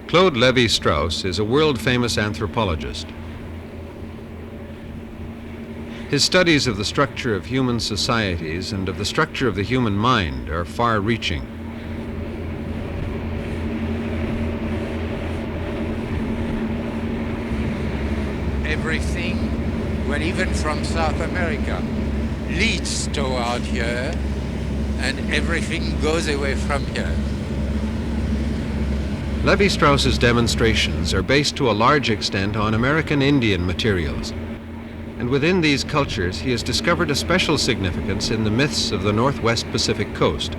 Claude Lévi-Strauss is a world-famous anthropologist. His studies of the structure of human societies and of the structure of the human mind are far-reaching. Everything, well, even from South America, leads toward here, and everything goes away from here. Lévi-Strauss's demonstrations are based to a large extent on American Indian materials. And within these cultures, he has discovered a special significance in the myths of the Northwest Pacific coast.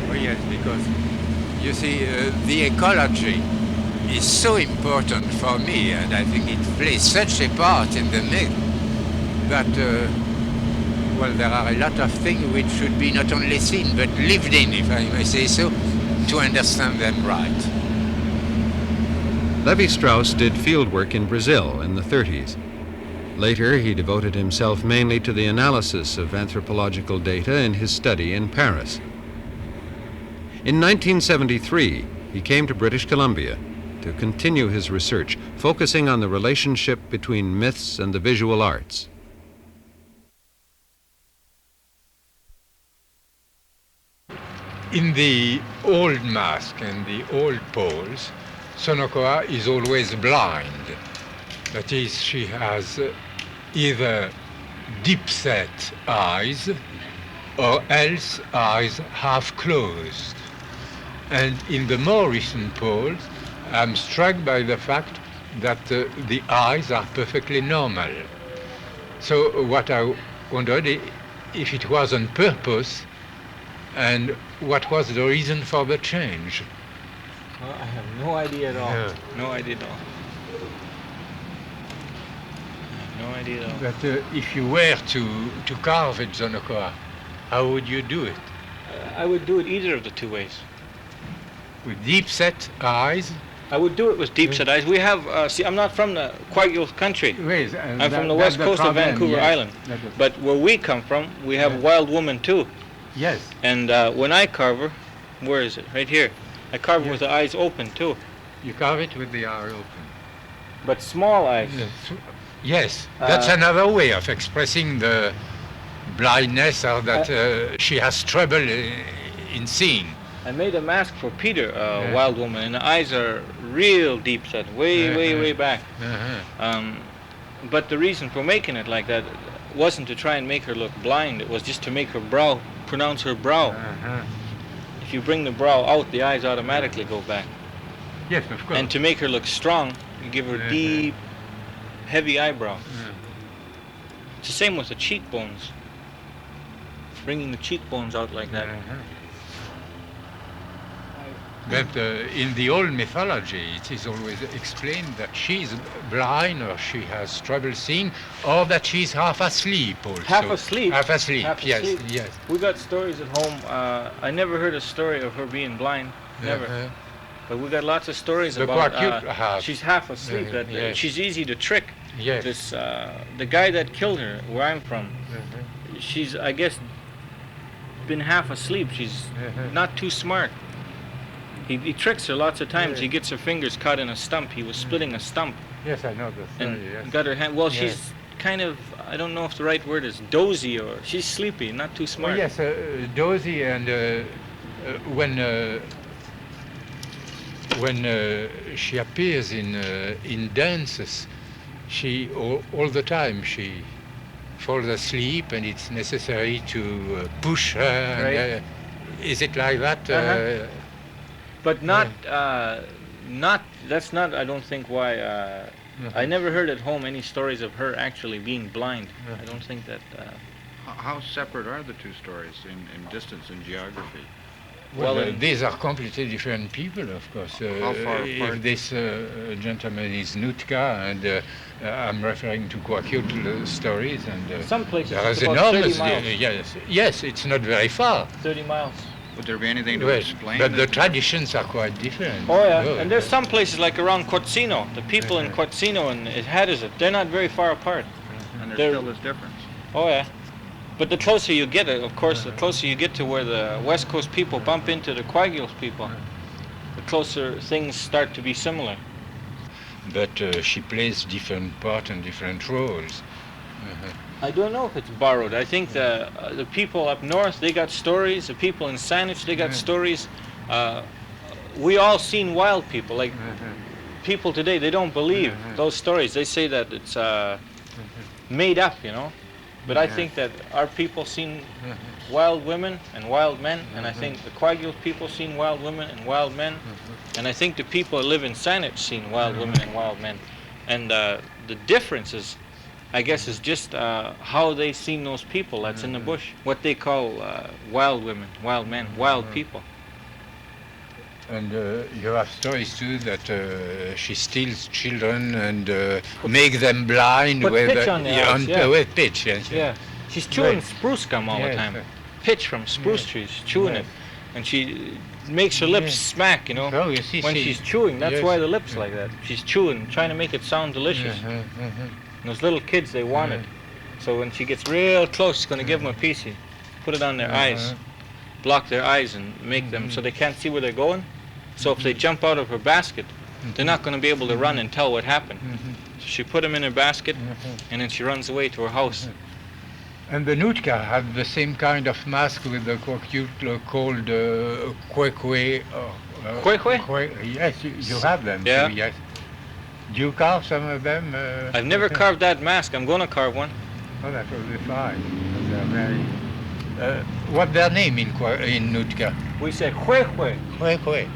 Oh yes, because you see, the ecology is so important for me, and I think it plays such a part in the myth that well, there are a lot of things which should be not only seen, but lived in, if I may say so, to understand them right. Lévi-Strauss did field work in Brazil in the 30s. Later, he devoted himself mainly to the analysis of anthropological data in his study in Paris. In 1973, he came to British Columbia to continue his research, focusing on the relationship between myths and the visual arts. In the old mask and the old poles, Sonokoa is always blind. That is, she has either deep-set eyes or else eyes half closed. And in the more recent poles, I'm struck by the fact that the eyes are perfectly normal. So what I wondered if it was on purpose, and what was the reason for the change? Well, I have no idea at all. Yeah. No idea at all. No idea at all. But if you were to carve a Zonokoa, how would you do it? I would do it either of the two ways. With deep-set eyes? I would do it with deep-set eyes. We have, see, I'm not from the Quagule country. I'm from the west coast of Vancouver Island. But where we come from, we have wild woman too. Yes. And when I carve her, where is it? Right here. I carve her with the eyes open too. You carve it with the eye open. But small eyes. Yes, that's another way of expressing the blindness or that she has trouble in seeing. I made a mask for Peter, wild woman, and the eyes are real deep set, way back. But the reason for making it like that wasn't to try and make her look blind. It was just to make her brow, pronounce her brow. If you bring the brow out, the eyes automatically go back. Yes, of course. And to make her look strong, you give her deep, heavy eyebrow. It's the same with the cheekbones. Bringing the cheekbones out like that. But in the old mythology, it is always explained that she's blind or she has trouble seeing, or that she's half asleep also. Half asleep? Half asleep, Half yes, asleep. yes. We got stories at home. I never heard a story of her being blind, never. But we got lots of stories about she's half asleep. That she's easy to trick. Yes. This the guy that killed her, where I'm from, she's, I guess, been half asleep. She's not too smart. He tricks her lots of times. He gets her fingers caught in a stump. He was splitting a stump. Yes, I know the story. And got her hand. Well, she's kind of, I don't know if the right word is dozy, or she's sleepy, not too smart. Oh, yes, dozy, and when she appears in dances, she all the time she falls asleep, and it's necessary to push her. Right. And, is it like that? But not, that's not, I don't think, why I never heard at home any stories of her actually being blind. I don't think that. How separate are the two stories in distance and geography? Well, these are completely different people, of course. How far apart? If this gentleman is Nootka, and I'm referring to Kwakute stories, and Some places there is it's about 30 enormous. miles. Yes, it's not very far. 30 miles. Would there be anything to Well, explain? but the that- traditions are quite different. Oh yeah, and there's some places like around Cotsino. The people in Cotsino and Hattazit, they're not very far apart. and there's there- still this difference. Oh yeah. But the closer you get, of course, the closer you get to where the West Coast people bump into the Kwagils people, the closer things start to be similar. But she plays different parts and different roles. I don't know if it's borrowed. I think the people up north, they got stories. The people in Saanich, they got stories. We all seen wild people. Like people today, they don't believe those stories. They say that it's made up, you know. But I think that our people seen wild women and wild men, and I think the Kwagil people seen wild women and wild men, and I think the people that live in Saanich seen wild women and wild men. And the difference is, I guess, is just how they seen those people that's in the bush, what they call wild women, wild men, wild people. And you have stories too that she steals children and make them blind Put with pitch on their eyes, yeah. with pitch. Yes. Yeah, she's chewing Right. spruce gum all the Yes, time. right. Pitch from spruce trees, chewing Right. it, and she makes her lips smack, you know. Oh, you see, When she's chewing, that's yes. why the lips like that. She's chewing, trying to make it sound delicious. And those little kids, they want it. So when she gets real close, she's going to give them a piece. Put it on their eyes, block their eyes, and make them so they can't see where they're going. So if they jump out of her basket, they're not going to be able to run and tell what happened. So she put them in her basket, and then she runs away to her house. And the Nootka have the same kind of mask with the Kwakute called Kwekwe. Kwekwe? Yes, you have them. Yeah. Too, yes. Do you carve some of them? I've never carved that mask. I'm going to carve one. Oh, that will be fine. They're very. What's their name in Nootka? We say Kwekwe. Kwekwe.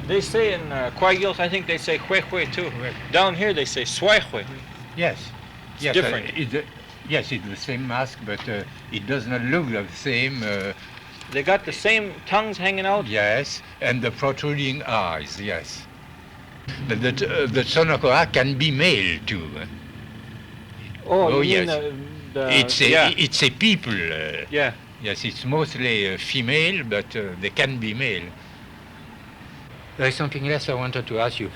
They say in Kwagils, I think they say Kwekwe too. Down here they say Swahwe. Yes. It's Yes, different. Yes, it's the same mask, but it does not look the same. They got the same tongues hanging out. Yes, and the protruding eyes. Yes. But the Sonokora can be male too. Oh, you yes. mean It's a people. yeah. Yes, it's mostly female, but they can be male. There is something else I wanted to ask you.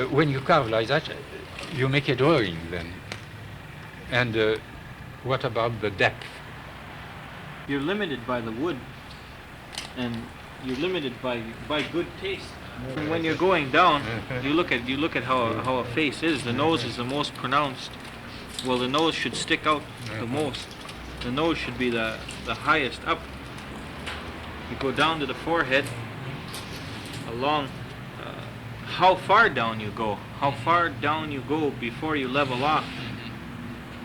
When you carve like that, you make a drawing then. And what about the depth? You're limited by the wood, and you're limited by good taste. And when you're going down, you look at how a face is. The nose is the most pronounced. Well, the nose should stick out the most. The nose should be the highest up. You go down to the forehead, along. How far down you go, before you level off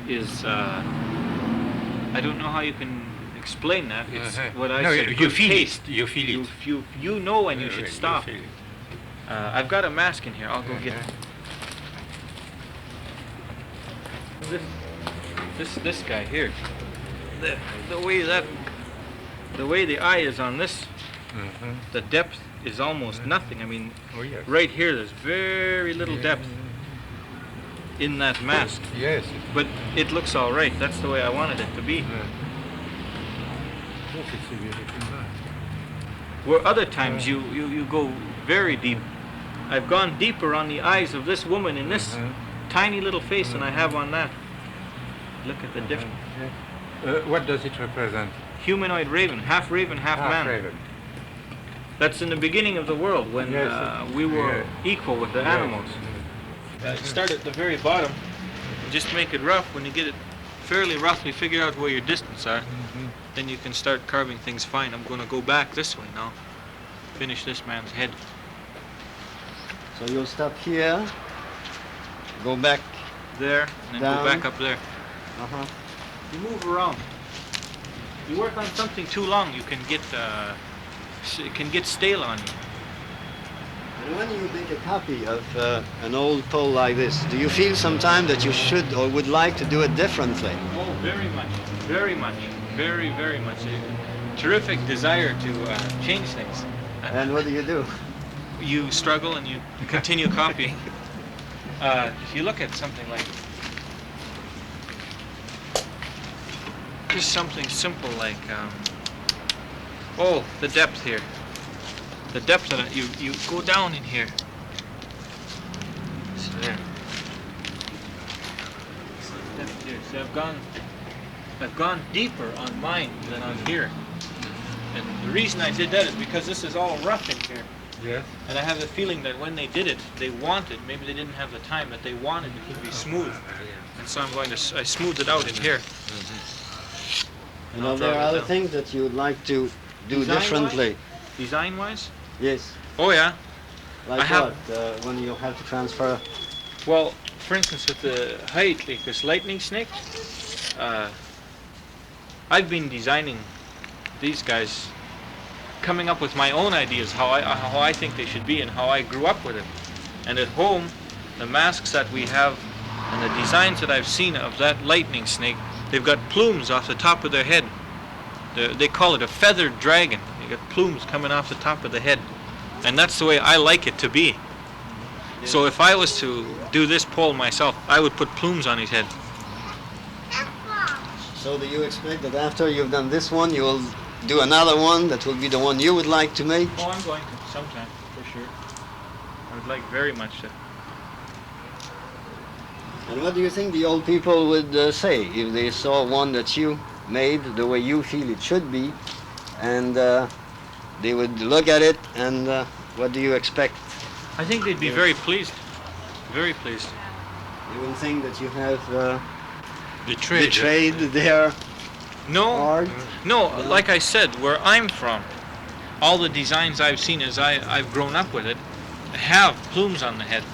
is, I don't know how you can explain that. It's what I say, you good feel taste. it. You feel it. You know when you should stop. You feel it. I've got a mask in here. I'll go get it. This guy here. The way the eye is on this, the depth is almost nothing. I mean, right here there's very little depth in that mask. Yes. But it looks all right. That's the way I wanted it to be. Yes, it's a beautiful mask. Where other times you go very deep. I've gone deeper on the eyes of this woman in this tiny little face than I have on that. Look at the difference. What does it represent? Humanoid raven, half man. Raven. That's in the beginning of the world when we were equal with the animals. Start at the very bottom. Just make it rough. When you get it fairly roughly, figure out where your distance are. Then you can start carving things fine. I'm going to go back this way now. Finish this man's head. So you'll stop here, go back. There, and then Down. go back up there. Uh-huh. You move around. You work on something too long, you can get it can get stale on you. And when you make a copy of an old pole like this, do you feel sometimes that you should or would like to do it differently? Oh, very much, very much, very, very much. A terrific desire to change things. And what do you do? You struggle and you continue copying. If you look at something like just something simple like oh, the depth here. The depth of it, you go down in here. So there. So the depth here. See, I've gone deeper on mine than on here. And the reason I did that is because this is all rough in here. Yes. And I have the feeling that when they did it, they wanted, maybe they didn't have the time, but they wanted it to be smooth. And so I smoothed it out in here. And are there other things that you would like to do differently? Design-wise? Yes. Oh, yeah. Like I have- what? When you have to transfer? Well, for instance, with the this lightning snake, I've been designing these guys, coming up with my own ideas, how I think they should be and how I grew up with it. And at home, the masks that we have and the designs that I've seen of that lightning snake, they've got plumes off the top of their head. They call it a feathered dragon. You got plumes coming off the top of the head. And that's the way I like it to be. So if I was to do this pole myself, I would put plumes on his head. So do you expect that after you've done this one, you will do another one that will be the one you would like to make? Oh, I'm going to sometime, for sure. I would like very much to. And what do you think the old people would say if they saw one that you made the way you feel it should be, and they would look at it, and what do you expect? I think they'd be very pleased. Very pleased. They will think that you have Betrayed. their No, art? no, like I said, where I'm from, all the designs I've seen as I've grown up with it have plumes on the head.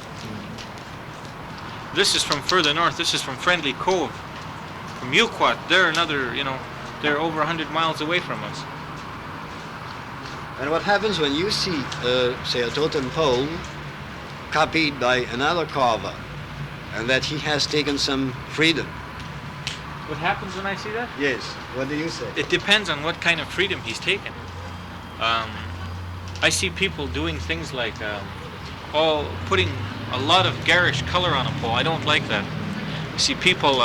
This is from further north. This is from Friendly Cove. From Yuquat, they're another, they're over 100 miles away from us. And what happens when you see, say, a totem pole copied by another carver, and that he has taken some freedom? What happens when I see that? Yes. What do you say? It depends on what kind of freedom he's taken. I see people doing things like putting a lot of garish color on a pole. I don't like that. I see people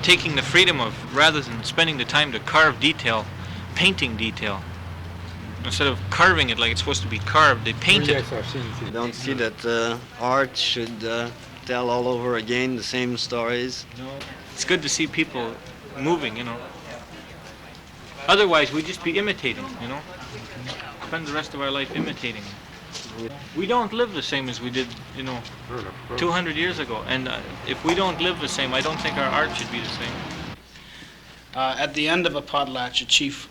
taking the freedom of, rather than spending the time to carve detail, painting detail. Instead of carving it like it's supposed to be carved, they paint it. Yes, I've seen it. You don't see that art should tell all over again the same stories? No. It's good to see people moving, Otherwise, we'd just be imitating, Spend the rest of our life imitating. We don't live the same as we did, 200 years ago. And if we don't live the same, I don't think our art should be the same. At the end of a potlatch, a chief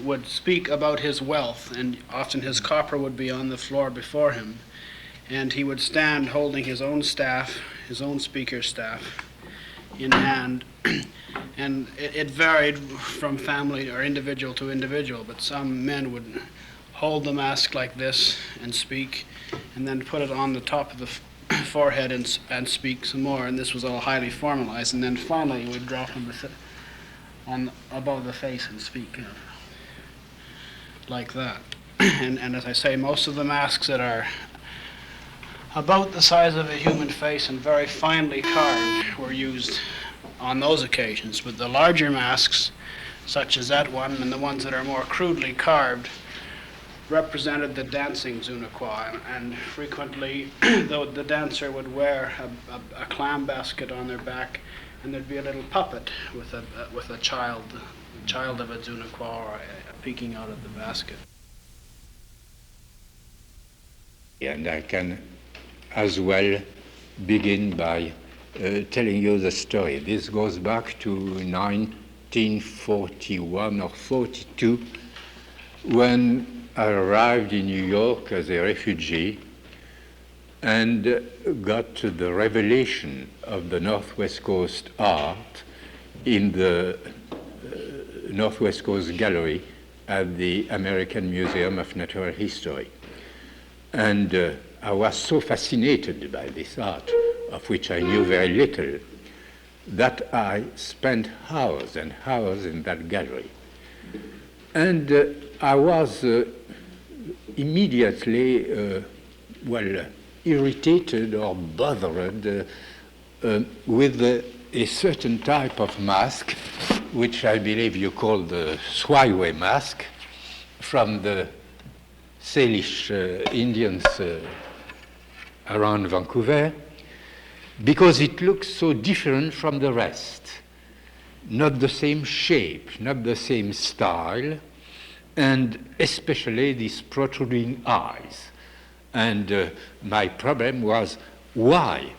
would speak about his wealth, and often his copper would be on the floor before him. And he would stand holding his own staff, his own speaker's staff, in hand. And it varied from family or individual to individual, but some men would hold the mask like this and speak, and then put it on the top of the forehead and speak some more, and this was all highly formalized, and then finally he would drop on above the face and speak like that. And as I say, most of the masks that are about the size of a human face and very finely carved were used on those occasions, but the larger masks, such as that one, and the ones that are more crudely carved, represented the dancing Zunaqua, and frequently the dancer would wear a clam basket on their back, and there'd be a little puppet with a child of a Zunaqua peeking out of the basket. And I can as well begin by telling you the story. This goes back to 1941 or 42, when I arrived in New York as a refugee and got to the revelation of the Northwest Coast art in the Northwest Coast Gallery at the American Museum of Natural History. And I was so fascinated by this art, of which I knew very little, that I spent hours and hours in that gallery. And I was immediately, irritated or bothered with a certain type of mask, which I believe you call the Swiway mask, from the Salish Indians around Vancouver, because it looks so different from the rest. Not the same shape, not the same style, and especially these protruding eyes. And my problem was, why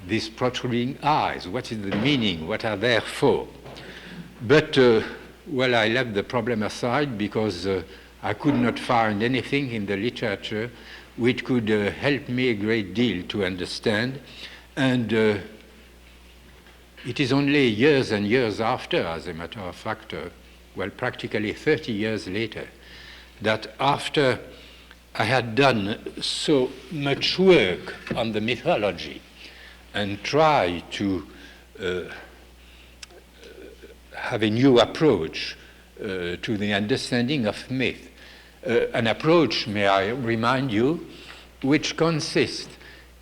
these protruding eyes? What is the meaning? What are they for? But, I left the problem aside because I could not find anything in the literature which could help me a great deal to understand. And it is only years and years after, as a matter of fact, practically 30 years later, that after I had done so much work on the mythology and tried to have a new approach to the understanding of myth, an approach, may I remind you, which consists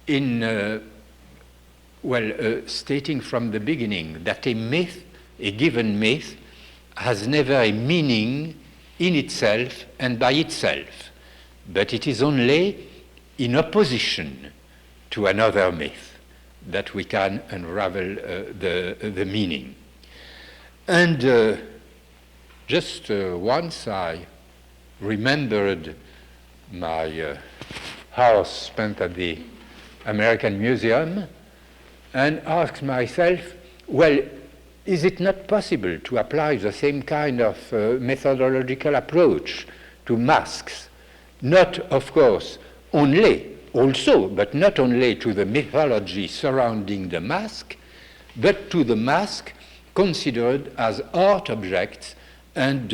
in stating from the beginning that a myth, a given myth, has never a meaning in itself and by itself, but it is only in opposition to another myth that we can unravel the meaning. And just once I remembered my hours spent at the American Museum and asked myself, is it not possible to apply the same kind of methodological approach to masks? Not, of course, also, but not only to the mythology surrounding the mask, but to the mask considered as art objects and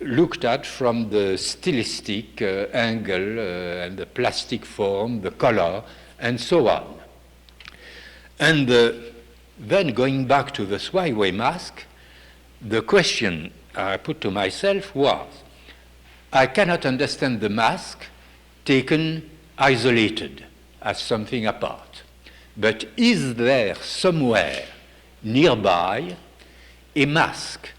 looked at from the stylistic angle and the plastic form, the color, and so on. And then going back to the Swiway mask, the question I put to myself was, I cannot understand the mask taken isolated as something apart. But is there somewhere nearby a mask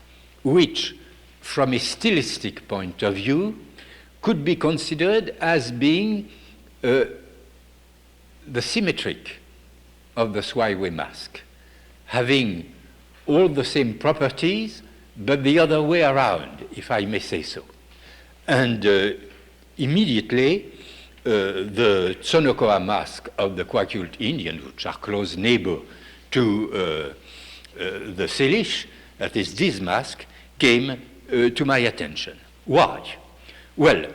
which, from a stylistic point of view, could be considered as being the symmetric of the Swiway mask, having all the same properties, but the other way around, if I may say so. And immediately, the Tsonokoa mask of the Kwakiutl Indians, which are close neighbor to the Salish, that is this mask, came to my attention. Why? Well,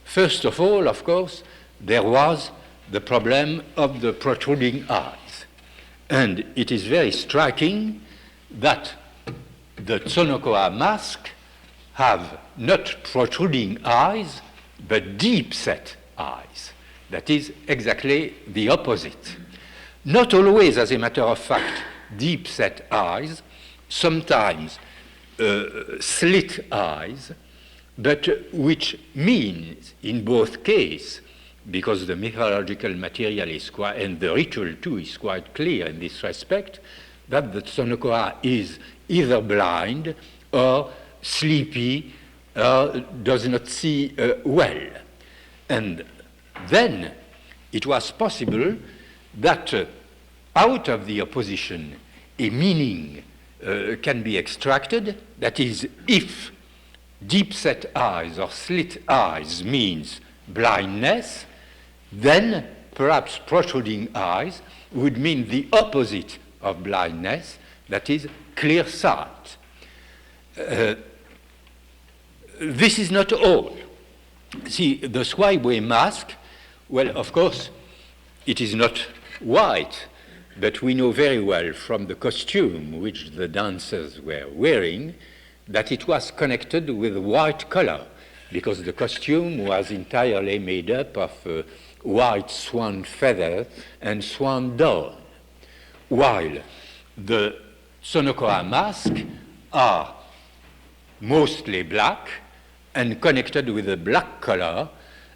first of all, of course, there was the problem of the protruding eyes. And it is very striking that the Tsonokoa mask have not protruding eyes, but deep-set eyes. That is exactly the opposite. Not always, as a matter of fact, deep-set eyes, sometimes slit eyes, but which means, in both cases, because the mythological material is quite, and the ritual too is quite clear in this respect, that the Tsonokoa is either blind or sleepy or does not see well. And then it was possible that out of the opposition a meaning can be extracted. That is, if deep-set eyes or slit eyes means blindness, then perhaps protruding eyes would mean the opposite of blindness, that is, clear sight. This is not all. See, the Swiway mask, well, of course, it is not white, but we know very well from the costume which the dancers were wearing that it was connected with white color. because the costume was entirely made up of white swan feather and swan down, while the Sonokoa masks are mostly black and connected with a black color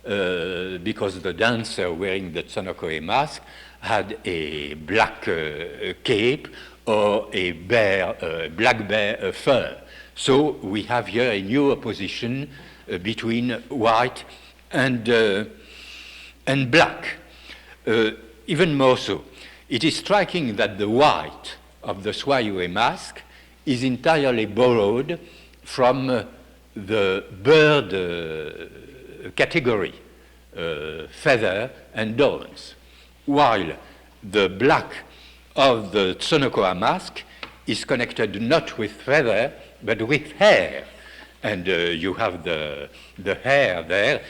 because the dancer wearing the Sonokoa mask had a black cape or a black bear fur. So we have here a new opposition between white and black. Even more so, it is striking that the white of the Swahili mask is entirely borrowed from the bird category, feather and downs, while the black of the Sonokoa mask is connected not with feather, but with hair. And you have the hair there,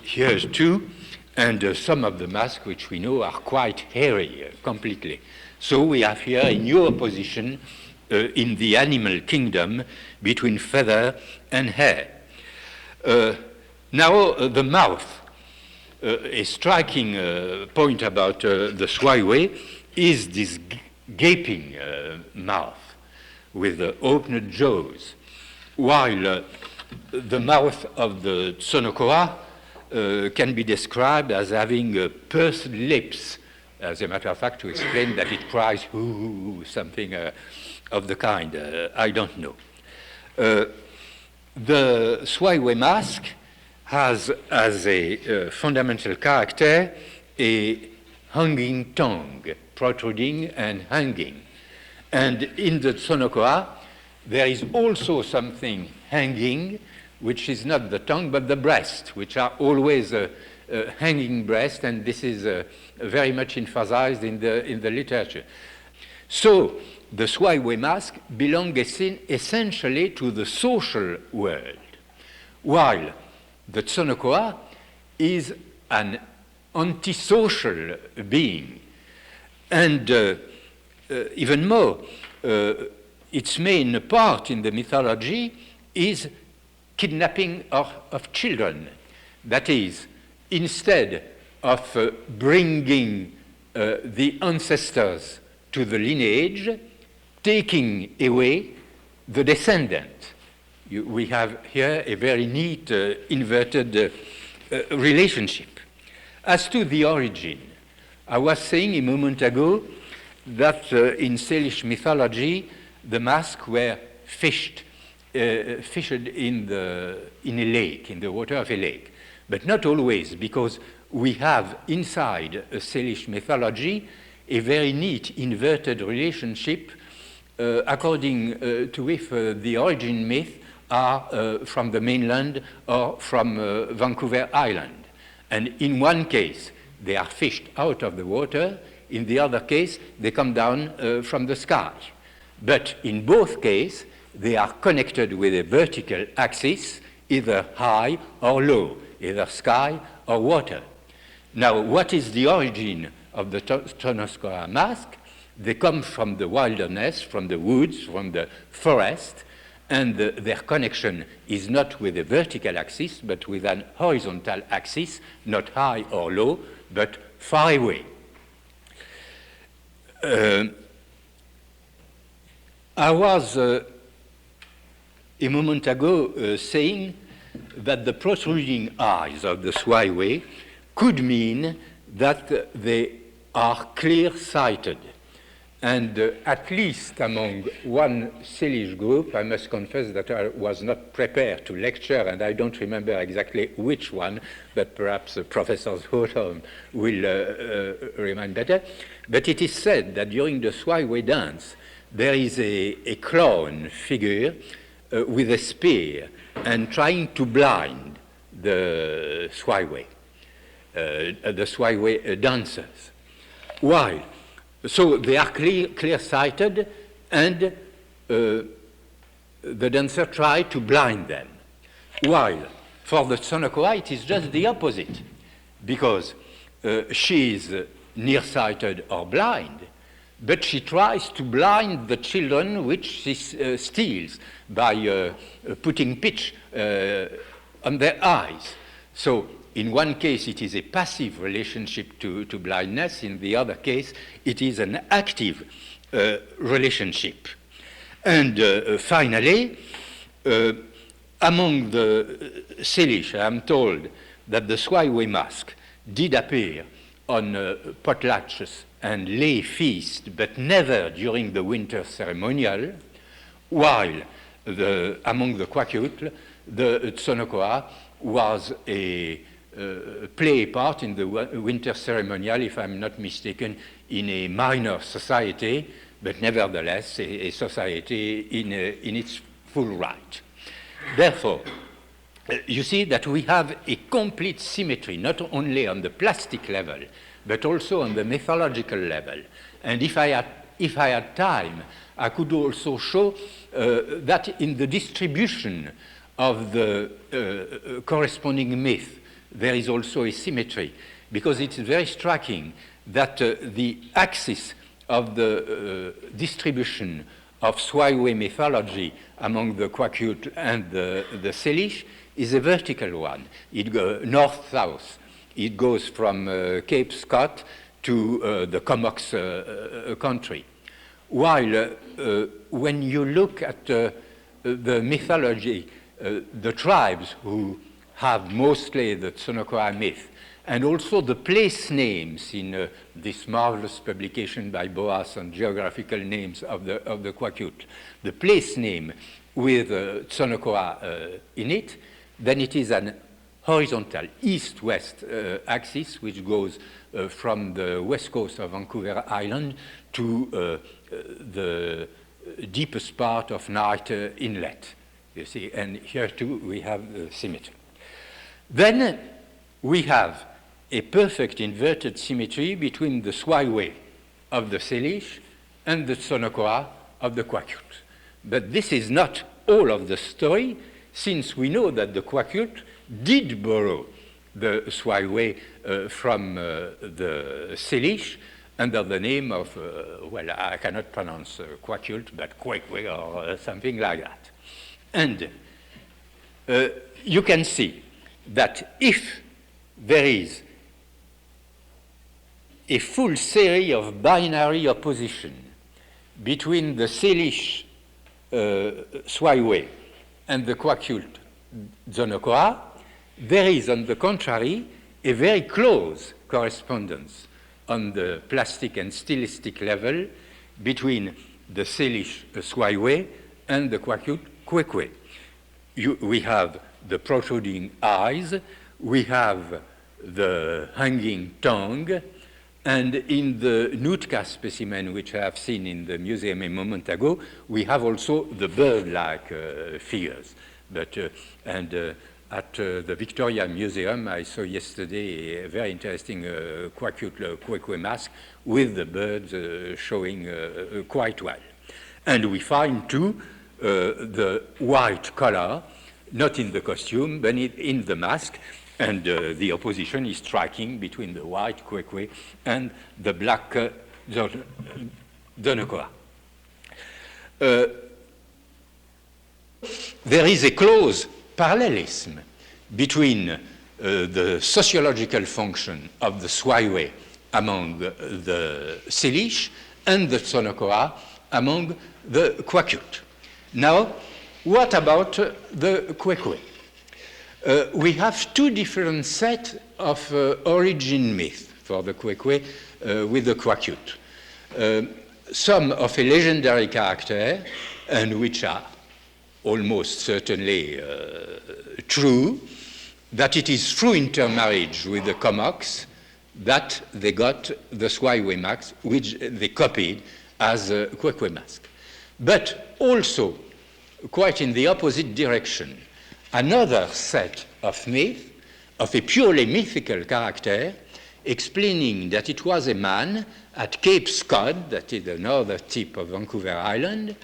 here too, and some of the masks which we know are quite hairy completely. So we have here a new opposition in the animal kingdom between feather and hair. Now the mouth, a striking point about the Swahili is this gaping mouth with opened jaws, while the mouth of the Sonokoa can be described as having pursed lips, as a matter of fact, to explain that it cries hoo, something of the kind. I don't know. The Swahili mask has as a fundamental character a hanging tongue, protruding and hanging. And in the Sonokoa, there is also something hanging, which is not the tongue, but the breast, which are always hanging breast, and this is very much emphasized in the literature. So the Swahili mask belongs essentially to the social world, while the Sonokoa is an antisocial being. And even more, its main part in the mythology is kidnapping of children. That is, instead of bringing the ancestors to the lineage, taking away the descendant. We have here a very neat inverted relationship. As to the origin, I was saying a moment ago that in Salish mythology, the masks were fished in a lake, in the water of a lake. But not always, because we have inside a Salish mythology a very neat inverted relationship according to if the origin myth are from the mainland or from Vancouver Island. And in one case, they are fished out of the water. In the other case, they come down from the sky. But in both cases, they are connected with a vertical axis, either high or low, either sky or water. Now, what is the origin of the Sonokoa mask? They come from the wilderness, from the woods, from the forest, and their connection is not with a vertical axis, but with an horizontal axis, not high or low, but far away. I was a moment ago saying that the protruding eyes of the Swahili could mean that they are clear-sighted. And at least among one Salish group, I must confess that I was not prepared to lecture, and I don't remember exactly which one, but perhaps Professor Zhotom will remind better. But it is said that during the Swahili dance, there is a clown figure with a spear and trying to blind the Swahili dancers. Why? So they are clear-sighted, and the dancer tried to blind them. While for the Sonokoa, it is just the opposite, because she is nearsighted or blind, but she tries to blind the children which she steals by putting pitch on their eyes. So in one case, it is a passive relationship to blindness. In the other case, it is an active relationship. And finally, among the Salish, I am told that the Swaiwe mask did appear on potlatches and lay feast, but never during the winter ceremonial, while among the Kwakiutl, the Tsonokoa was play a part in the winter ceremonial, if I'm not mistaken, in a minor society, but nevertheless a society in its full right. Therefore, you see that we have a complete symmetry, not only on the plastic level, but also on the mythological level. And if I had time, I could also show that in the distribution of the corresponding myth, there is also a symmetry, because it's very striking that the axis of the distribution of Swaiwe mythology among the Kwakiutl and the Salish is a vertical one. It goes north-south. It goes from Cape Scott to the Comox country. While when you look at the mythology, the tribes who have mostly the Tsonokoa myth, and also the place names in this marvelous publication by Boas on geographical names of the Kwakiutl, the place name with Tsonokoa in it, then it is an horizontal east-west axis which goes from the west coast of Vancouver Island to the deepest part of Night Inlet, you see, and here too we have the symmetry. Then we have a perfect inverted symmetry between the Swaiwe of the Salish and the Tsonokoa of the Kwakiutl. But this is not all of the story, since we know that the Kwakiutl did borrow the Swaiwe from the Salish under the name of, well, I cannot pronounce Kwakiutl, but Kwekwe or something like that. And you can see that if there is a full series of binary opposition between the Salish Swaiwe and the Kwakiutl Tsonokoa, there is, on the contrary, a very close correspondence on the plastic and stylistic level between the Salish Swaiwe and the Kwakiutl Kwekwe. We have the protruding eyes, we have the hanging tongue, and in the Nootka specimen, which I have seen in the museum a moment ago, we have also the bird-like figures. But, at the Victoria Museum, I saw yesterday a very interesting Kwakiutl Kwekwe mask with the birds showing quite well. And we find, too, the white color, not in the costume, but in the mask, and the opposition is striking between the white Kwekwe and the black Tsonokoa. There is a close parallelism between the sociological function of the Swaiwe among the Salish and the Tsonokoa among the Kwakiutl. Now, what about the Kwekwe? We have two different sets of origin myth for the Kwekwe with the Kwakiutl. Some of a legendary character, and which are almost certainly true, that it is through intermarriage with the Comox that they got the Swaiwe mask, which they copied as a Kwekwe mask. But also, quite in the opposite direction, another set of myth, of a purely mythical character, explaining that it was a man at Cape Scott, that is another tip of Vancouver Island,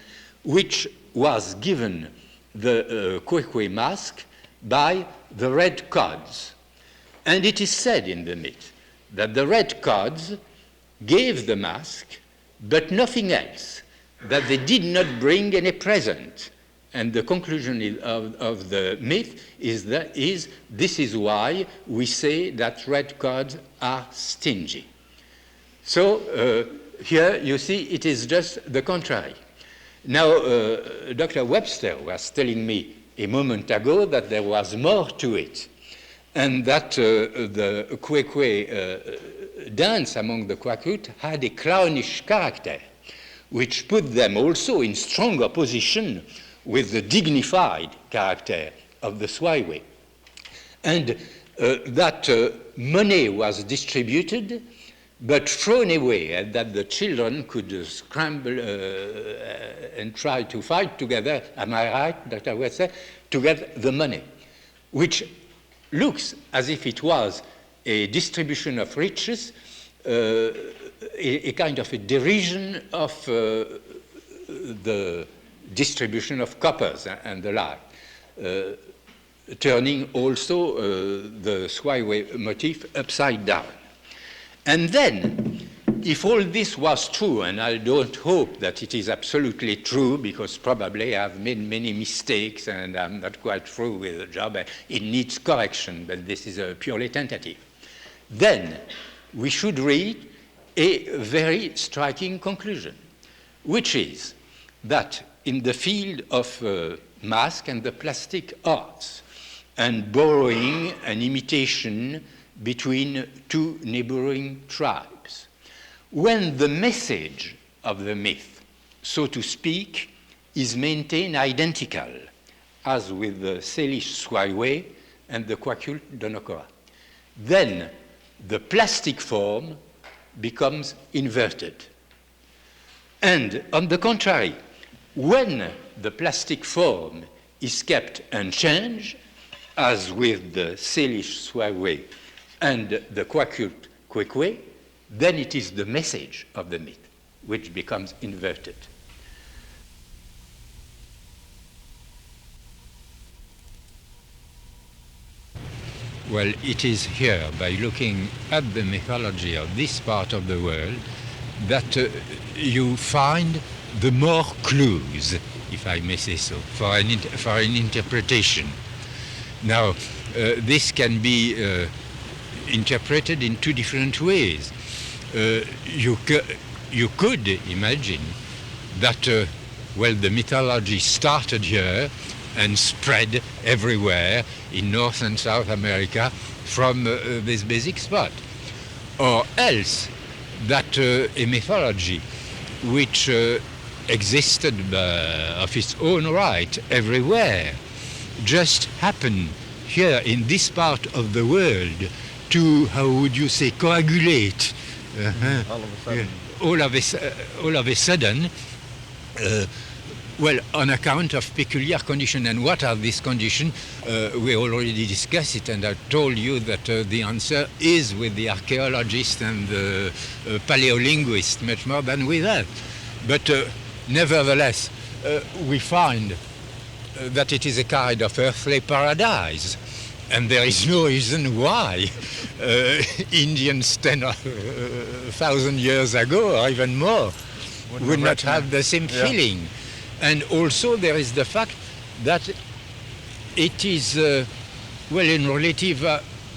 which was given the Kwekwe mask by the Red Cods. And it is said in the myth that the Red Cods gave the mask but nothing else, that they did not bring any present. And the conclusion of the myth is this is why we say that red cards are stingy. So here you see it is just the contrary. Now, Dr. Webster was telling me a moment ago that there was more to it, and that the Kwekwe dance among the Kwakut had a clownish character, which put them also in strong opposition with the dignified character of the Swaiwe. And that money was distributed, but thrown away, and that the children could scramble and try to fight together, am I right, Dr. Webster, to get the money, which looks as if it was a distribution of riches, a kind of a derision of the distribution of coppers and the like, turning also the Swaiwe motif upside down. And then, if all this was true, and I don't hope that it is absolutely true, because probably I've made many mistakes and I'm not quite through with the job, it needs correction, but this is a purely tentative, then we should read a very striking conclusion, which is that in the field of mask and the plastic arts, and borrowing and imitation between two neighboring tribes, when the message of the myth, so to speak, is maintained identical, as with the Salish Swaiwe and the Kwakut Donokoa, then the plastic form becomes inverted. And on the contrary, when the plastic form is kept unchanged, as with the Salish Swaiwe and the Kwakut Kwekwe, then it is the message of the myth which becomes inverted. Well, it is here, by looking at the mythology of this part of the world, that you find the more clues, if I may say so, for an interpretation. Now, this can be interpreted in two different ways. You could imagine that, well, the mythology started here and spread everywhere in North and South America from this basic spot. Or else that a mythology which existed of its own right everywhere just happened here in this part of the world to, how would you say, coagulate. All of a sudden. Yeah, all of a sudden, well, on account of peculiar conditions. And what are these conditions? We already discussed it, and I told you that the answer is with the archaeologist and the paleolinguist, much more than with us. But nevertheless, we find that it is a kind of earthly paradise. And there is no reason why Indians 10,000 years ago, or even more, would not have the same feeling. And also there is the fact that it is, well, in relative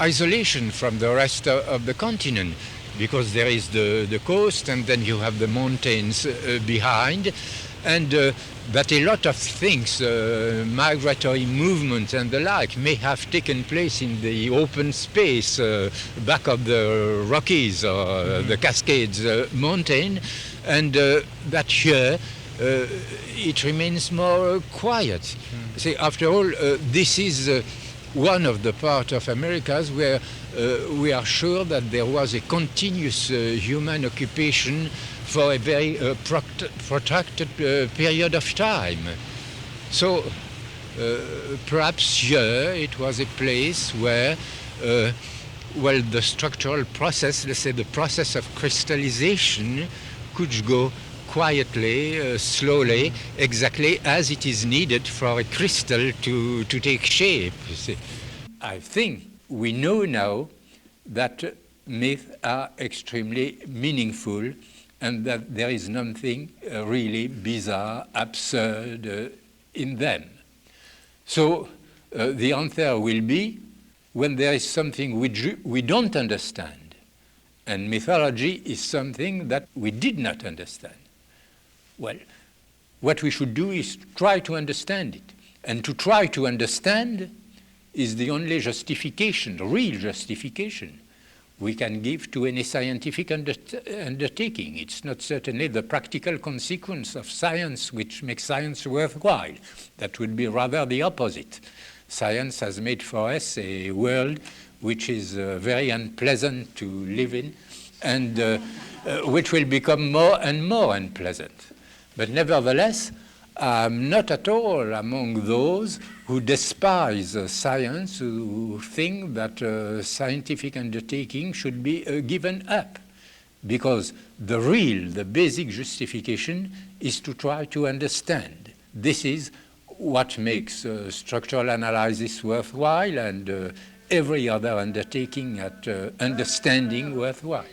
isolation from the rest of the continent, because there is the coast and then you have the mountains behind, and that a lot of things, migratory movements and the like, may have taken place in the open space back of the Rockies or the Cascades mountain, and that here it remains more quiet. See, after all, this is one of the parts of Americas where we are sure that there was a continuous human occupation for a very protracted period of time. So perhaps here it was a place where, well, the structural process, let's say the process of crystallization, could go quietly, slowly, exactly as it is needed for a crystal to take shape. You see. I think we know now that myths are extremely meaningful and that there is nothing really bizarre, absurd in them. So the answer will be when there is something which we don't understand, and mythology is something that we did not understand. Well, what we should do is try to understand it. And to try to understand is the only justification, real justification, we can give to any scientific undertaking. It's not certainly the practical consequence of science which makes science worthwhile. That would be rather the opposite. Science has made for us a world which is very unpleasant to live in, and which will become more and more unpleasant. But nevertheless, I'm not at all among those who despise science, who think that scientific undertaking should be given up, because the basic justification is to try to understand. This is what makes structural analysis worthwhile and every other undertaking at understanding worthwhile.